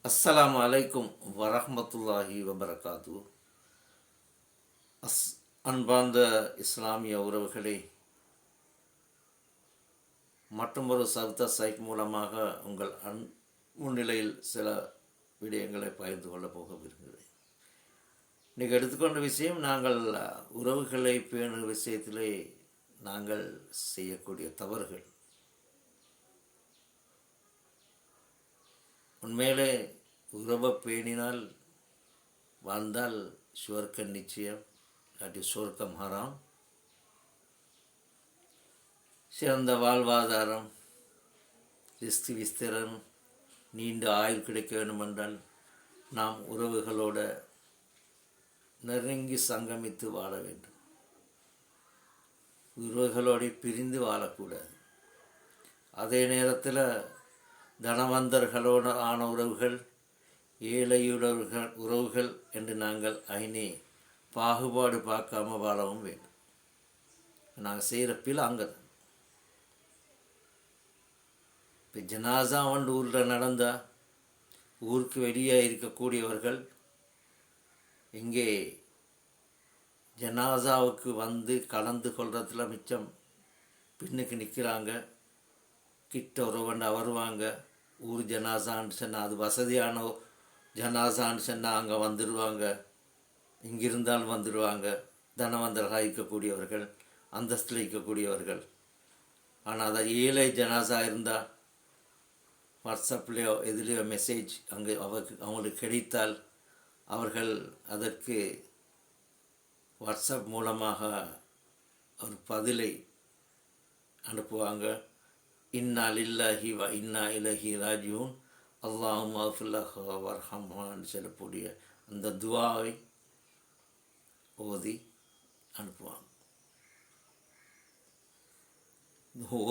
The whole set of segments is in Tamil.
அஸ்ஸலாமு அலைக்கும் வரஹ்மத்துல்லாஹி வபரகாத்து. அன்பார்ந்த இஸ்லாமிய உறவுகளே, மற்றொரு சப்த சைட் மூலமாக உங்கள் முன்னிலையில் சில விடயங்களை பகிர்ந்து கொள்ளப் போக விரும்புகிறேன். இன்றைக்கு எடுத்துக்கொண்ட விஷயம், நாங்கள் உறவுகளை பேணுகிற விஷயத்திலே நாங்கள் செய்யக்கூடிய தவறுகள். உண்மையிலே உறவை பேணினால் வாழ்ந்தால் சுவர்க்கம் நிச்சயம், இல்லாட்டி சுவர்க்கம் ஹராம். சிறந்த வாழ்வாதாரம், ரிஸ்க் விஸ்திரம், நீண்ட ஆயுள் கிடைக்க வேண்டுமென்றால் நாம் உறவுகளோட நெருங்கி சங்கமித்து வாழ வேண்டும். உறவுகளோடு பிரிந்து வாழக்கூடாது. அதே நேரத்தில் தனவந்தர்களோடு ஆன உறவுகள், ஏழையுறவுகள் உறவுகள் என்று நாங்கள் பாகுபாடு பார்க்காம வாழவும் வேண்டும். நாங்கள் செய்கிற பிழை அங்கே தான். இப்போ ஜனாசா ஊரில் நடந்தால் ஊருக்கு வெளியே இருக்கக்கூடியவர்கள் இங்கே ஜனாசாவுக்கு வந்து கலந்து கொள்றதுல மிச்சம் பின்னுக்கு நிற்கிறாங்க. கிட்ட உறவண்டா வருவாங்க. ஊர் ஜனாசான்னு சொன்னால் அது வசதியான ஜனாசான்னு சொன்னால் அங்கே வந்துடுவாங்க, இங்கிருந்தாலும் வந்துடுவாங்க. தனவந்தர்களாக இருக்கக்கூடியவர்கள், அந்தஸ்தில் இருக்கக்கூடியவர்கள். ஆனால் அதை ஏழை ஜனாசா இருந்தால் வாட்ஸ்அப்லேயோ எதுலேயோ மெசேஜ் அங்கே அவங்களுக்கு கிடைத்தால் அவர்கள் அதற்கு வாட்ஸ்அப் மூலமாக ஒரு பதிலை அனுப்புவாங்க. இன்னா லில்லாஹி வ இன்னா இலைஹி ராஜிஊன், அல்லாஹும்ம அஃபில்லஹு வர்ஹம்ஹுன்னு சொல்லக்கூடிய அந்த துவாவை ஓதி அனுப்புவாங்க.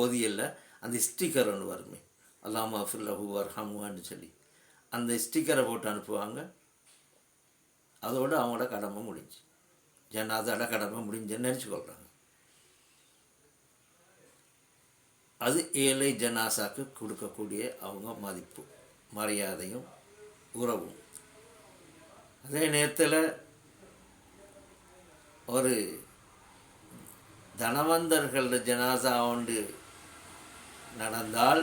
ஓதியல்ல, அந்த ஸ்டிக்கர் ஒன்று வருமே, அல்லாஹும்ம அஃபில்லஹு வர்ஹம்ஹுன்னு சொல்லி அந்த ஸ்டிக்கரை போட்டு அனுப்புவாங்க. அதோடு அவங்களோட கடமை முடிஞ்சு, ஜனாதாவோட கடமை முடிஞ்சுன்னு நினச்சிக்கொள்கிறாங்க. அது ஏழை ஜனாசாக்கு கொடுக்கக்கூடிய அவங்க மதிப்பு, மரியாதையும் உறவும். அதே நேரத்தில் ஒரு தனவந்தர்கள் ஜனாசா ஒன்று நடந்தால்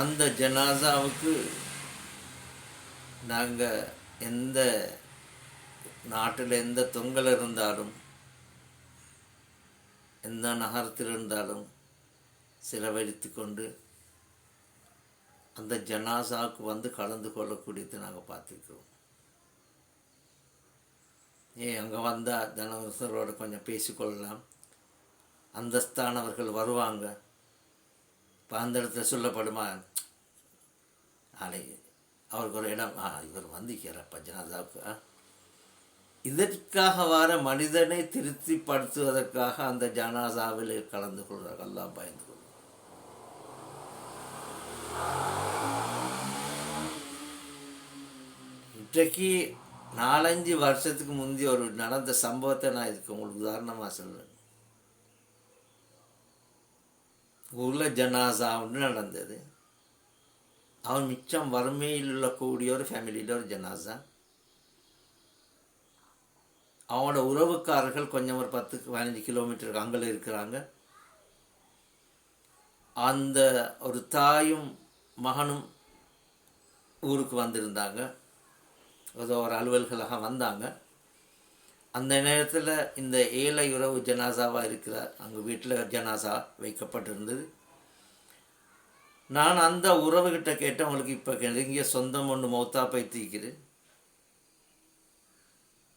அந்த ஜனாசாவுக்கு நாங்கள் எந்த நாட்டில் எந்த தொங்கல் இருந்தாலும், எந்த நகரத்தில் இருந்தாலும் செலவழித்து கொண்டு அந்த ஜனாசாவுக்கு வந்து கலந்து கொள்ளக்கூடியது நாங்கள் பார்த்துருக்கிறோம். அங்கே வந்தால் தனவந்தரோட கொஞ்சம் பேசிக்கொள்ளலாம், அந்தஸ்தானவர்கள் வருவாங்க. இப்போ அந்த இடத்துல சொல்லப்படுமா, நாளை அவருக்கு ஒரு இடம், இவர் வந்திக்கிறப்ப ஜனாசாவுக்கு. இதற்காக வர மனிதனை திருப்திப்படுத்துவதற்காக அந்த ஜனாசாவில் கலந்து கொள்கிறார்கள். எல்லாம் பயந்து கொள்வார். இன்றைக்கு 4-5 வருஷத்துக்கு முந்தைய ஒரு நடந்த சம்பவத்தை நான் இதுக்கு உங்களுக்கு உதாரணமாக சொல்கிறேன். ஊரில் ஜனாசா ஒன்று நடந்தது. அவன் மிச்சம் வறுமையில் உள்ளக்கூடிய ஒரு ஃபேமிலியில் ஒரு ஜனாசா. அவனோட உறவுக்காரர்கள் கொஞ்சம் ஒரு 10-15 கிலோமீட்டருக்கு அங்கே இருக்கிறாங்க. அந்த ஒரு தாயும் மகனும் ஊருக்கு வந்திருந்தாங்க. ஏதோ ஒரு அலுவல்களாக வந்தாங்க. அந்த நேரத்தில் இந்த ஏழை உறவு ஜனாசாவாக இருக்கிறார். அங்கே வீட்டில் ஜனாசா வைக்கப்பட்டிருந்தது. நான் அந்த உறவுகிட்ட கேட்டேன், உங்களுக்கு இப்போ நெருங்கிய சொந்தம் ஒன்று மௌத்தா பைத்திக்கிறேன்,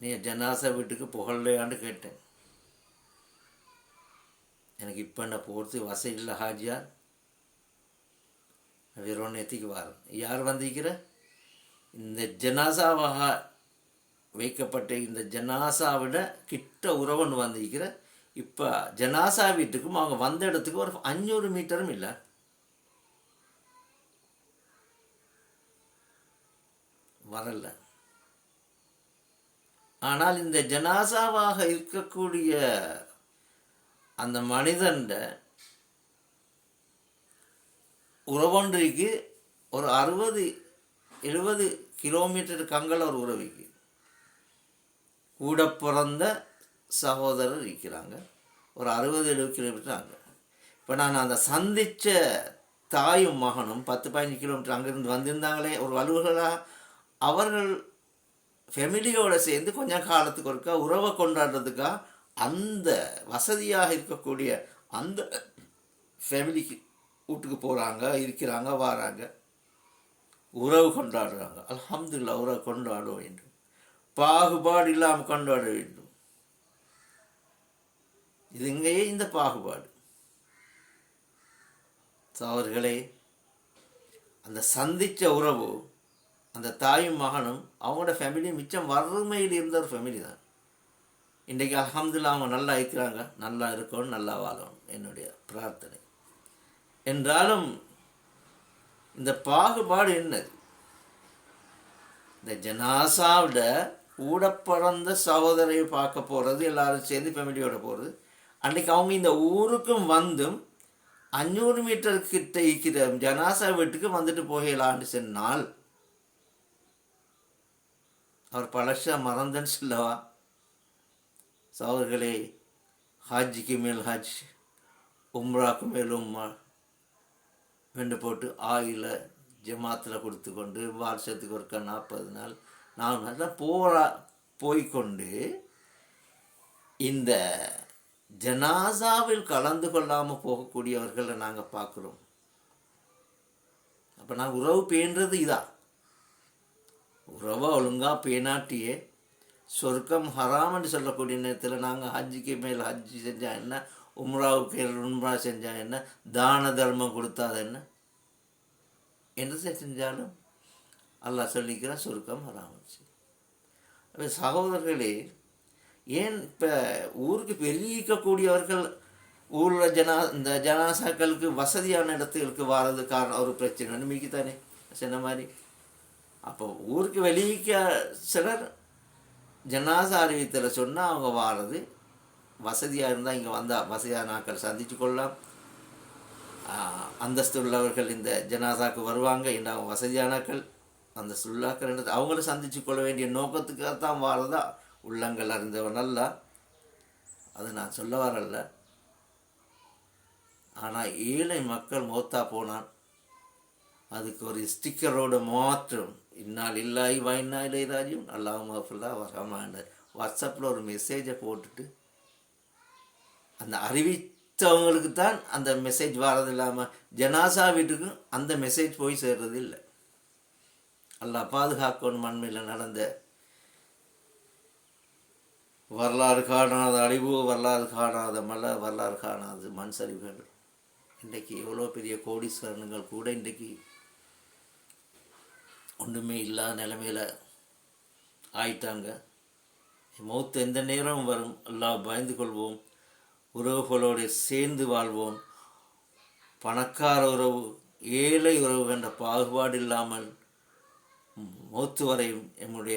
நீ ஜனாசா வீட்டுக்கு புகழலையான்னு கேட்டேன். எனக்கு இப்போ என்ன போகிறதுக்கு வசதி இல்லை ஹாஜியார், வேற நேற்றுக்கு வாரம். யார் வந்திருக்கிற? இந்த ஜனாசாவாக வைக்கப்பட்ட இந்த ஜனாசாவிட கிட்ட உறவுன்னு வந்திருக்கிற. இப்போ ஜனாசா வீட்டுக்கும் அவங்க வந்த இடத்துக்கு ஒரு 500 மீட்டரும் இல்லை. வரல. ஆனால் இந்த ஜனாசாவாக இருக்கக்கூடிய அந்த மனிதன் உறவொன்றிக்கு ஒரு 60-70 கிலோமீட்டர் கங்கல ஒரு உறவிக்கு கூட பிறந்த சகோதரர் இருக்கிறாங்க, ஒரு 60-70 கிலோமீட்டர் அங்கே. இப்போ நான் அந்த சந்தித்த தாயும் மகனும் 10-15 கிலோமீட்டர் அங்கேருந்து வந்திருந்தாங்களே ஒரு அலுவலராக, அவர்கள் ஃபெமிலியோடு சேர்ந்து கொஞ்சம் காலத்துக்கு ஒருக்கா உறவை கொண்டாடுறதுக்காக அந்த வசதியாக இருக்கக்கூடிய அந்த ஃபேமிலிக்கு வீட்டுக்கு போகிறாங்க, இருக்கிறாங்க, வராங்க, உறவு கொண்டாடுறாங்க. அல்ஹம்துலில்லாஹ், உறவு கொண்டாட வேண்டும், பாகுபாடு இல்லாமல் கொண்டாட வேண்டும். இது இங்கேயே இந்த பாகுபாடு அவர்களே. அந்த சந்தித்த உறவு, அந்த தாயும் மகனும் அவங்களோட ஃபேமிலி மிச்சம் வறுமையில் இருந்த ஒரு ஃபேமிலி தான். இன்றைக்கி அல்ஹம்துலில்லாஹ் அவங்க நல்லா இருக்கிறாங்க, நல்லா இருக்கணும், நல்லா வாழணும் என்னுடைய பிரார்த்தனை. என்றாலும் இந்த பாகுபாடு என்னது? இந்த ஜனாசாவோட கூட பிறந்த சகோதரியை பார்க்க போகிறது, எல்லாரும் சேர்ந்து ஃபேமிலியோடு போகிறது. அன்றைக்கி அவங்க இந்த ஊருக்கும் வந்தும் 500 மீட்டர் கிட்ட இருக்கிற ஜனாசா வீட்டுக்கு வந்துட்டு போகலான்னு சொன்னால் அவர் பழசா மறந்தன்னு சொல்லவா? சகோதரர்களே, ஹாஜிக்கு மேல் ஹாஜ், உம்ராக்கு மேல் உம்ரா வெண்டு போட்டு ஆயில ஜமாத்தில் கொடுத்து கொண்டு வருஷத்துக்கு ஒருக்கா 40 நாள் 4 நாள் தான் போய்கொண்டு இந்த ஜனாசாவில் கலந்து கொள்ளாமல் போகக்கூடியவர்களை நாங்கள் பார்க்குறோம். அப்போ நாங்கள் உறவு பேணுறது இதா? உறவை ஒழுங்காக பேணாட்டியே சொர்க்கம் ஹராம்னு சொல்லக்கூடிய நேரத்தில் நாங்கள் ஹஜ்ஜிக்கு மேல் ஹஜ்ஜி செஞ்சால் என்ன, உம்ராவுக்கு உம்ரா செஞ்சால் என்ன, தான தர்மம் கொடுத்தாது என்ன, என்று செஞ்சாலும் அல்லாஹ் சொல்லிக்கிறான் சொர்க்கம் ஹராம். அப்போ சகோதரர்களே, ஏன் இப்போ ஊருக்கு பெருகிக்கக்கூடியவர்கள் ஊரில் இந்த ஜனாசாக்களுக்கு வசதியான இடத்துகளுக்கு வாரது காரணம் ஒரு பிரச்சனை மிக்கி தானே சொன்ன மாதிரி. அப்போ ஊருக்கு வெளியிக்க சிலர் ஜனாசா அறிவித்தலை சொன்னால் அவங்க வாரது வசதியாக இருந்தால் இங்கே வந்தால் வசதியான ஆட்கள் சந்தித்து கொள்ளலாம், அந்தஸ்து உள்ளவர்கள் இந்த ஜனாசாக்கு வருவாங்க என்று அவங்க வசதியானாக்கள் அந்தஸ்து உள்ளாக்கள் அவங்கள சந்தித்து கொள்ள வேண்டிய நோக்கத்துக்காகத்தான் வாரதா உள்ளங்கள் அறிந்தவன் அல்ல, அது நான் சொல்ல வரல. ஆனால் ஏழை மக்கள் மௌத்தா போனான், அதுக்கு ஒரு ஸ்டிக்கரோடு மாற்றம் இன்னால் இல்லாய் வைனா இல்லை ராஜும் அல்லாஹ் வரமாண்ட வாட்ஸ்அப்பில் ஒரு மெசேஜை போட்டுட்டு அந்த அறிவித்தவங்களுக்கு தான் அந்த மெசேஜ் வர்றது இல்லாமல் ஜனாசா வீட்டுக்கும் அந்த மெசேஜ் போய் சேர்றது இல்லை. அல்லாஹ் பாதுகாக்கணும். மண்மையில் நடந்த வரலாறு காணாத அழிவு, வரலாறு காணாத மழை, வரலாறு காணாத மண் சரிவுகள். இன்றைக்கு எவ்வளோ பெரிய கோடீஸ்வரனுங்கள் கூட இன்றைக்கு ஒன்றுமே இல்லாத நிலைமையில் ஆயிட்டாங்க. மௌத்து எந்த நேரம் வரும், எல்லாம் பயந்து கொள்வோம், உறவுகளோடு சேர்ந்து வாழ்வோம். பணக்கார உறவு, ஏழை உறவு என்ற பாகுபாடு இல்லாமல் மௌத்து வரையும் எம்முடைய